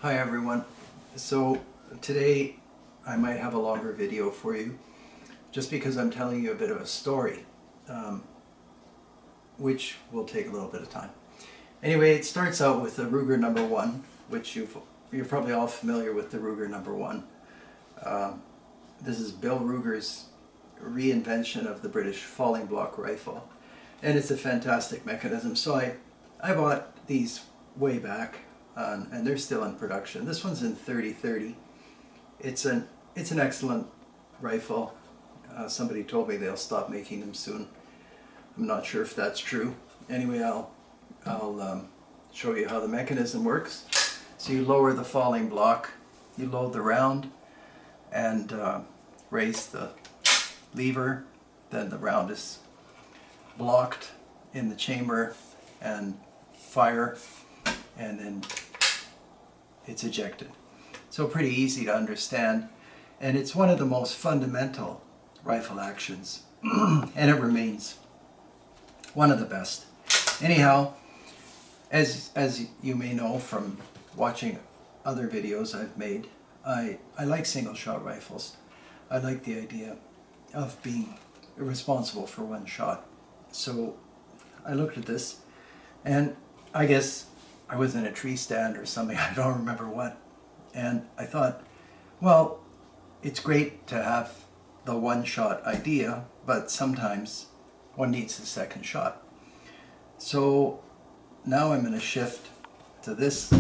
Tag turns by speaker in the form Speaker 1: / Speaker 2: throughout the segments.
Speaker 1: Hi everyone. So today I might have a longer video for you just because I'm telling you a bit of a story, which will take a little bit of time. Anyway, it starts out with the Ruger number 1, which you're probably all familiar with the Ruger number 1. This is Bill Ruger's reinvention of the British falling block rifle, and it's a fantastic mechanism. So I bought these way back. And they're still in production. This one's in 30-30. It's an excellent rifle. Somebody told me they'll stop making them soon. I'm not sure if that's true. Anyway, I'll show you how the mechanism works. So you lower the falling block, you load the round, and raise the lever. Then the round is blocked in the chamber and fire, and then it's ejected. So pretty easy to understand, and it's one of the most fundamental rifle actions and it remains one of the best. Anyhow, as you may know from watching other videos I've made, I like single shot rifles. I like the idea of being responsible for one shot. So I looked at this, and I guess I was in a tree stand or something, I don't remember what, and I thought, well, it's great to have the one-shot idea, but sometimes one needs a second shot. So now I'm going to shift to this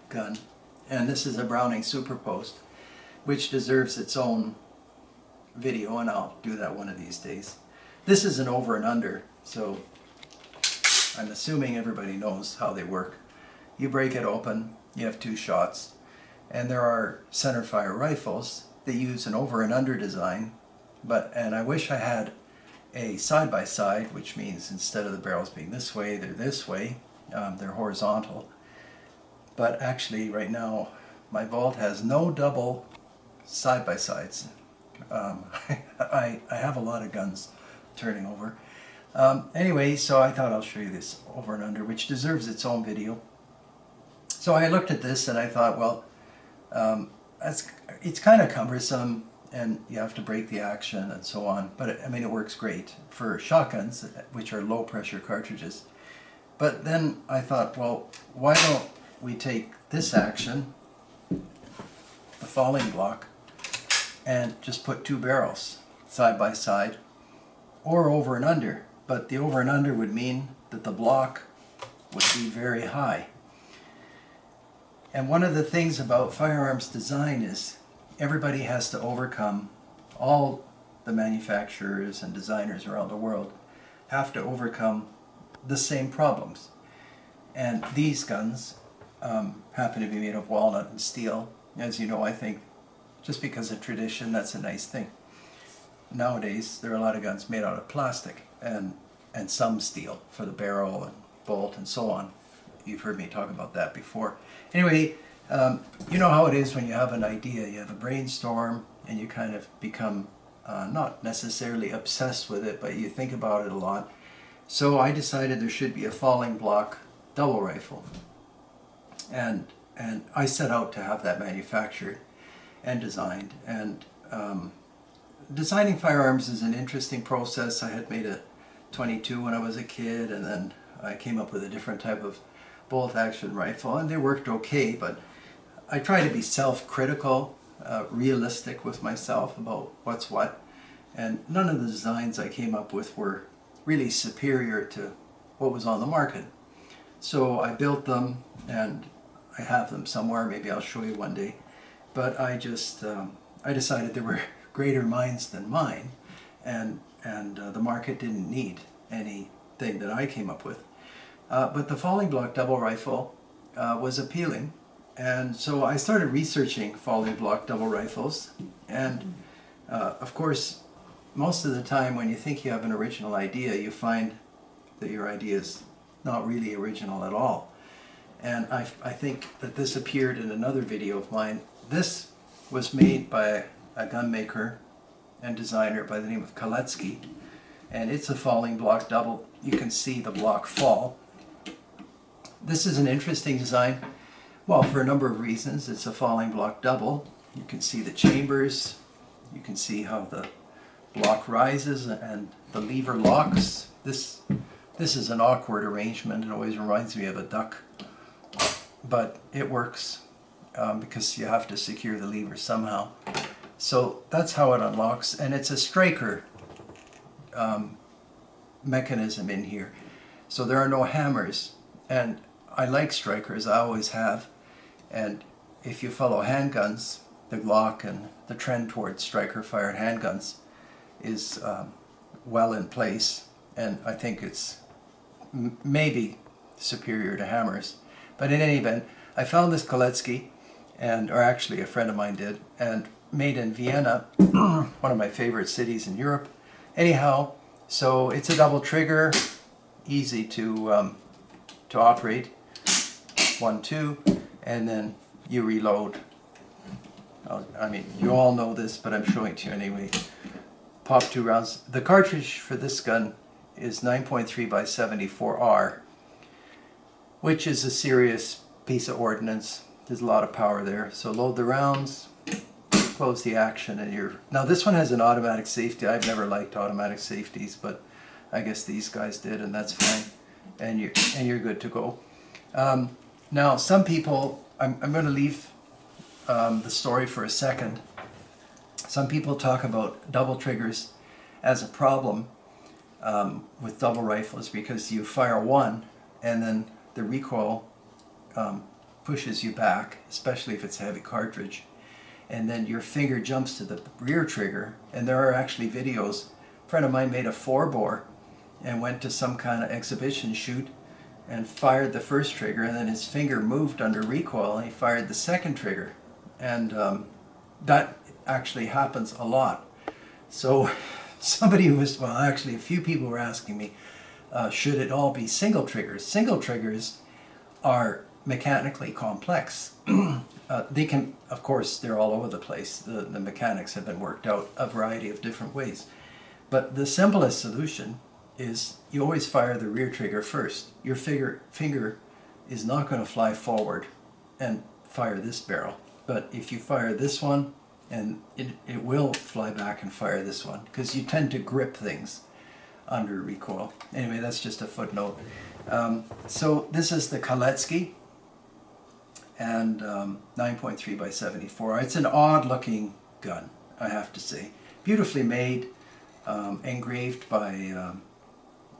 Speaker 1: gun, and this is a Browning Superpost, which deserves its own video, and I'll do that one of these days. This is an over and under, so I'm assuming everybody knows how they work. You break it open, you have 2 shots, and there are centerfire rifles that use an over and under design, and I wish I had a side-by-side, which means instead of the barrels being this way, they're this way, they're horizontal. But actually right now my vault has no double side-by-sides. I have a lot of guns turning over. Anyway, so I thought I'll show you this over and under, which deserves its own video. So I looked at this and I thought, well, it's kind of cumbersome and you have to break the action and so on, but I mean it works great for shotguns, which are low pressure cartridges. But then I thought, well, why don't we take this action, the falling block, and just put 2 barrels side by side or over and under. But the over and under would mean that the block would be very high. And one of the things about firearms design is everybody has to overcome, all the manufacturers and designers around the world have to overcome the same problems. And these guns happen to be made of walnut and steel. As you know, I think just because of tradition, that's a nice thing. Nowadays, there are a lot of guns made out of plastic and some steel for the barrel and bolt and so on. You've heard me talk about that before. Anyway, you know how it is when you have an idea, you have a brainstorm and you kind of become not necessarily obsessed with it, but you think about it a lot. So I decided there should be a falling block double rifle. And I set out to have that manufactured and designed. And designing firearms is an interesting process. I had made a 22 when I was a kid, and then I came up with a different type of bolt action rifle, and they worked okay, but I try to be self-critical, realistic with myself about what's what, and none of the designs I came up with were really superior to what was on the market. So I built them, and I have them somewhere, maybe I'll show you one day, but I just I decided there were greater minds than mine, and the market didn't need anything that I came up with. But the falling block double rifle was appealing, and so I started researching falling block double rifles, and of course most of the time when you think you have an original idea, you find that your idea is not really original at all. And I think that this appeared in another video of mine. This was made by a gun maker and designer by the name of Koletsky, and it's a falling block double. You can see the block fall. This is an interesting design. Well, for a number of reasons. It's a falling block double. You can see the chambers. You can see how the block rises and the lever locks. This is an awkward arrangement. It always reminds me of a duck. But it works because you have to secure the lever somehow. So that's how it unlocks. And it's a striker mechanism in here. So there are no hammers. And I like strikers, I always have. And if you follow handguns, the Glock and the trend towards striker-fired handguns is well in place, and I think it's maybe superior to hammers. But in any event, I found this Koletsky, or actually a friend of mine did, and made in Vienna, one of my favorite cities in Europe. Anyhow, so it's a double trigger, easy to operate. 1, 2, and then you reload. I mean, you all know this, but I'm showing it to you anyway. Pop 2 rounds. The cartridge for this gun is 9.3 by 74R, which is a serious piece of ordnance. There's a lot of power there. So load the rounds, close the action, and you're... Now this one has an automatic safety. I've never liked automatic safeties, but I guess these guys did, and that's fine. And you're good to go. Now, some people, I'm going to leave the story for a second. Some people talk about double triggers as a problem with double rifles because you fire one and then the recoil pushes you back, especially if it's a heavy cartridge. And then your finger jumps to the rear trigger, and there are actually videos. A friend of mine made a 4-bore and went to some kind of exhibition shoot and fired the first trigger, and then his finger moved under recoil and he fired the second trigger. And that actually happens a lot. So somebody was, well, actually a few people were asking me, should it all be single triggers? Single triggers are mechanically complex. They can, of course, they're all over the place. The mechanics have been worked out a variety of different ways. But the simplest solution is you always fire the rear trigger first. Your finger is not going to fly forward and fire this barrel. But if you fire this one, and it will fly back and fire this one, because you tend to grip things under recoil. Anyway, that's just a footnote. So this is the Koletsky, and 9.3 by 74. It's an odd looking gun, I have to say. Beautifully made, engraved by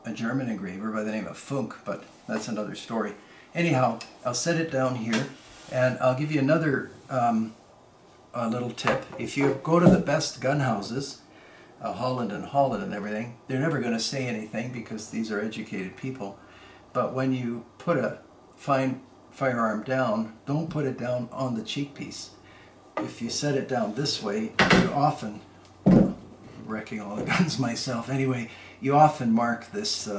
Speaker 1: a German engraver by the name of Funk, but that's another story. Anyhow, I'll set it down here, and I'll give you another a little tip. If you go to the best gun houses, Holland and everything, they're never going to say anything because these are educated people. But when you put a fine firearm down, don't put it down on the cheek piece. If you set it down this way, you often, wrecking all the guns myself, anyway, you often mark this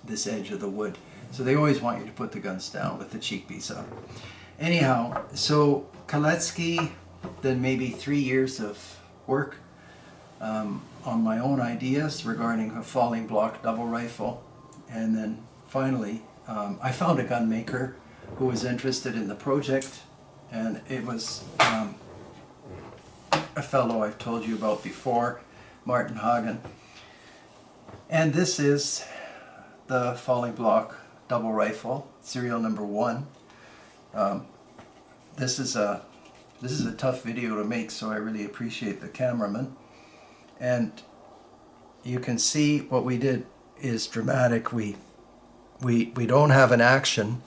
Speaker 1: this edge of the wood. So they always want you to put the guns down with the cheek piece up. Anyhow, so Koletsky, then maybe 3 years of work on my own ideas regarding a falling block double rifle, and then finally I found a gun maker who was interested in the project, and it was a fellow I've told you about before, Martin Hagen. And this is the falling block double rifle, serial number 1. This is a tough video to make, so I really appreciate the cameraman. And you can see what we did is dramatic. We don't have an action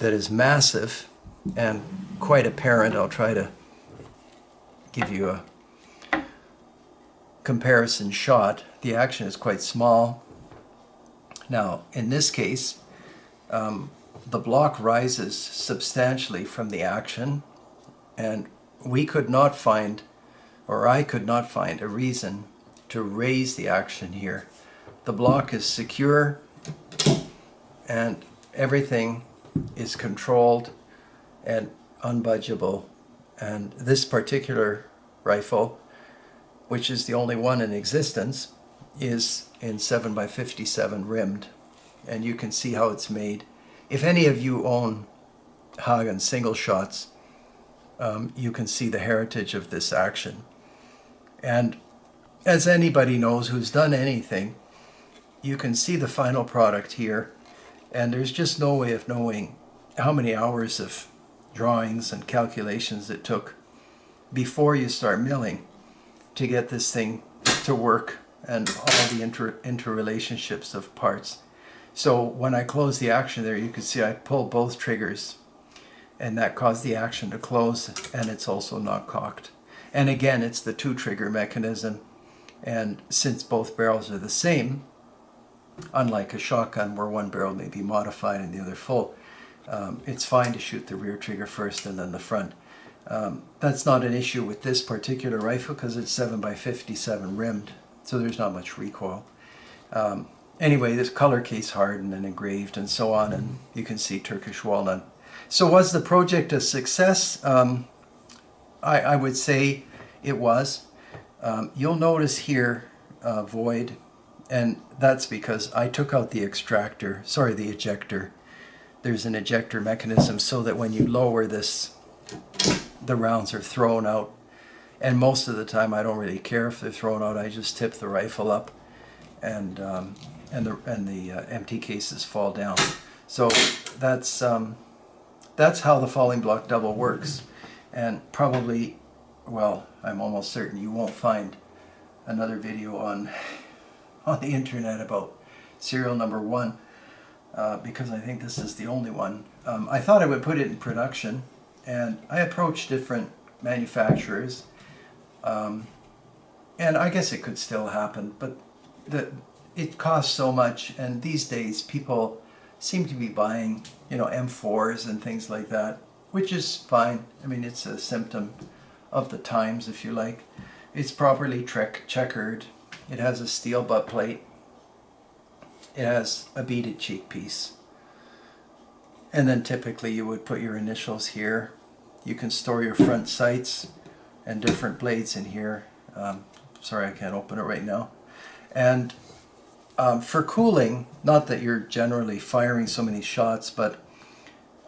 Speaker 1: that is massive and quite apparent. I'll try to give you a comparison shot. The action is quite small. Now, in this case, the block rises substantially from the action, and we could not find, or I could not find, a reason to raise the action here. The block is secure and everything is controlled and unbudgeable. And this particular rifle, which is the only one in existence, is in 7x57 rimmed, and you can see how it's made. If any of you own Hagen single shots, you can see the heritage of this action. And as anybody knows who's done anything, you can see the final product here, and there's just no way of knowing how many hours of drawings and calculations it took before you start milling to get this thing to work, and all the interrelationships of parts. So when I close the action there, you can see I pull both triggers, and that caused the action to close, and it's also not cocked. And again, it's the 2-trigger mechanism, and since both barrels are the same, unlike a shotgun where one barrel may be modified and the other full, it's fine to shoot the rear trigger first and then the front. That's not an issue with this particular rifle because it's 7x57 rimmed, so there's not much recoil. Anyway, this color case hardened and engraved and so on, and you can see Turkish walnut. So was the project a success? I would say it was. You'll notice here void, and that's because I took out the ejector. There's an ejector mechanism so that when you lower this, the rounds are thrown out. And most of the time I don't really care if they're thrown out. I just tip the rifle up, and the empty cases fall down. So that's how the falling block double works. And probably, well, I'm almost certain you won't find another video on the internet about serial number 1, because I think this is the only one. I thought I would put it in production, and I approached different manufacturers, and I guess it could still happen, but it costs so much, and these days people seem to be buying, M4s and things like that, which is fine. I mean, it's a symptom of the times, if you like. It's properly checkered. It has a steel butt plate. It has a beaded cheek piece. And then typically you would put your initials here. You can store your front sights and different blades in here. Sorry, I can't open it right now. And for cooling, not that you're generally firing so many shots, but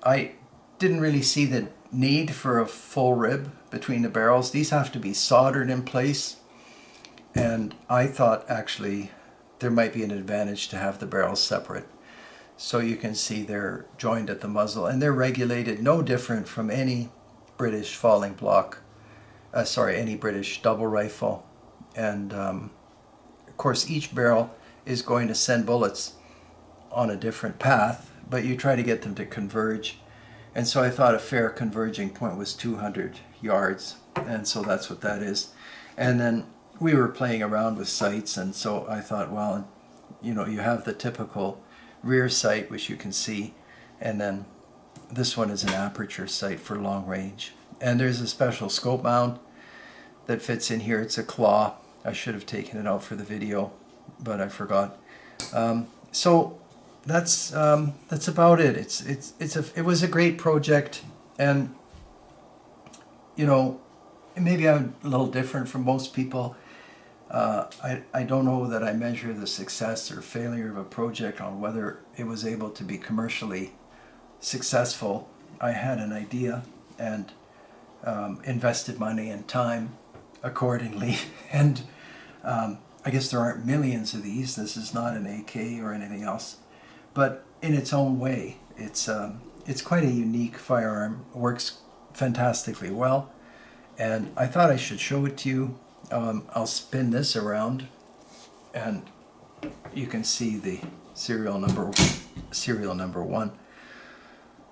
Speaker 1: I didn't really see the need for a full rib between the barrels. These have to be soldered in place, and I thought actually there might be an advantage to have the barrels separate. So you can see they're joined at the muzzle, and they're regulated no different from any British falling block, any British double rifle. And of course each barrel is going to send bullets on a different path, but you try to get them to converge. And so I thought a fair converging point was 200 yards, and so that's what that is. And then we were playing around with sights, and so I thought, well, you have the typical rear sight, which you can see, and then this one is an aperture sight for long range. And there's a special scope mount that fits in here. It's a claw. I should have taken it out for the video, but I forgot. So that's about it. It was a great project, and maybe I'm a little different from most people. I don't know that I measure the success or failure of a project on whether it was able to be commercially successful. I had an idea and invested money and time accordingly, and I guess there aren't millions of these. This is not an AK or anything else, but in its own way, it's quite a unique firearm. It works fantastically well, and I thought I should show it to you. I'll spin this around, and you can see the serial number 1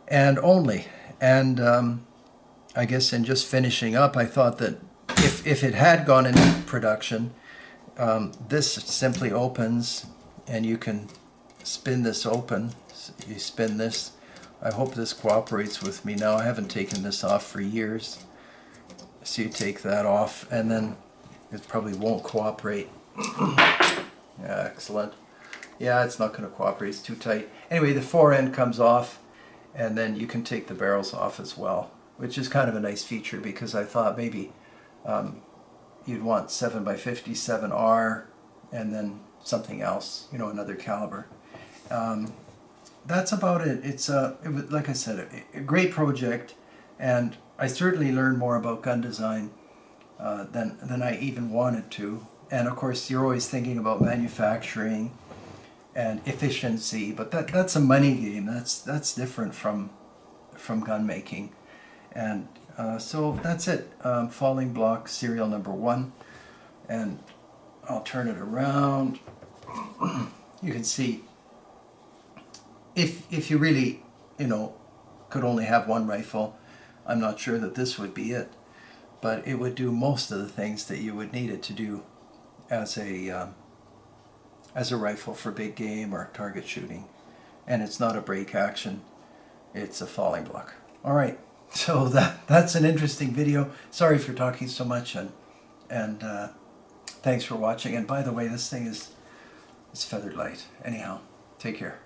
Speaker 1: and only. And I guess in just finishing up, I thought that if it had gone into production, this simply opens, and you can spin this open. You spin this. I hope this cooperates with me now. I haven't taken this off for years. So you take that off, and then it probably won't cooperate. Yeah, excellent. Yeah, it's not going to cooperate. It's too tight. Anyway, the fore end comes off, and then you can take the barrels off as well, which is kind of a nice feature, because I thought maybe you'd want 7x57R and then something else, another caliber. that's about it. It was, like I said, a great project, and I certainly learned more about gun design than I even wanted to. And of course, you're always thinking about manufacturing and efficiency, but that's a money game. That's different from gun making. And so that's it. Falling block serial number 1, and I'll turn it around. You can see if you really, could only have one rifle, I'm not sure that this would be it, but it would do most of the things that you would need it to do as a rifle for big game or target shooting. And it's not a break action, it's a falling block. All right, so that's an interesting video. Sorry for talking so much, and thanks for watching. And by the way, this thing is feathered light. Anyhow, take care.